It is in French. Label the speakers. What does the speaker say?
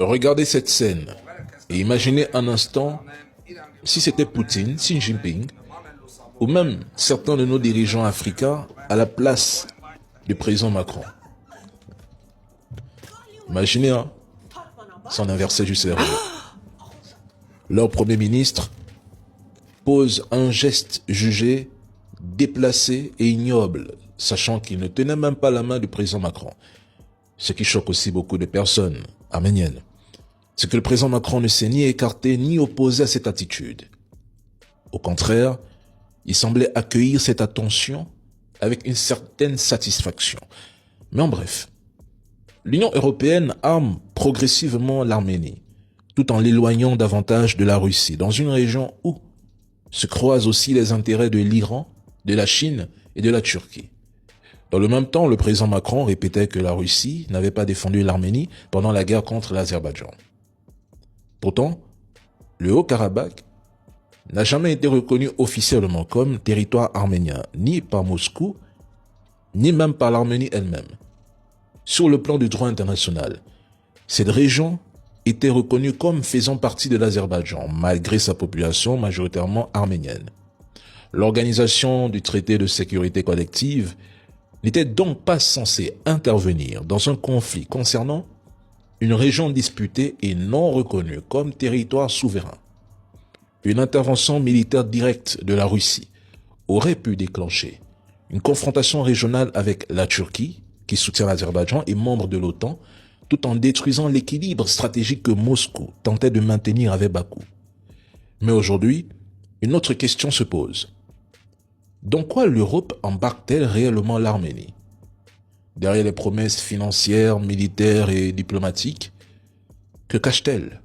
Speaker 1: Regardez cette scène et imaginez un instant si c'était Poutine, Xi Jinping, ou même certains de nos dirigeants africains à la place du président Macron. Imaginez, hein, s'en inverser du cerveau. Leur premier ministre pose un geste jugé déplacé et ignoble, sachant qu'il ne tenait même pas la main du président Macron. Ce qui choque aussi beaucoup de personnes arméniennes, c'est que le président Macron ne s'est ni écarté ni opposé à cette attitude. Au contraire, il semblait accueillir cette attention avec une certaine satisfaction. Mais en bref, l'Union européenne arme progressivement l'Arménie, tout en l'éloignant davantage de la Russie, dans une région où se croisent aussi les intérêts de l'Iran, de la Chine et de la Turquie. Dans le même temps, le président Macron répétait que la Russie n'avait pas défendu l'Arménie pendant la guerre contre l'Azerbaïdjan. Pourtant, le Haut-Karabakh n'a jamais été reconnu officiellement comme territoire arménien, ni par Moscou, ni même par l'Arménie elle-même. Sur le plan du droit international, cette région était reconnue comme faisant partie de l'Azerbaïdjan, malgré sa population majoritairement arménienne. L'organisation du traité de sécurité collective n'était donc pas censée intervenir dans un conflit concernant une région disputée et non reconnue comme territoire souverain. Une intervention militaire directe de la Russie aurait pu déclencher une confrontation régionale avec la Turquie, qui soutient l'Azerbaïdjan et membre de l'OTAN, tout en détruisant l'équilibre stratégique que Moscou tentait de maintenir avec Bakou. Mais aujourd'hui, une autre question se pose. Dans quoi l'Europe embarque-t-elle réellement l'Arménie? Derrière les promesses financières, militaires et diplomatiques, que cache-t-elle?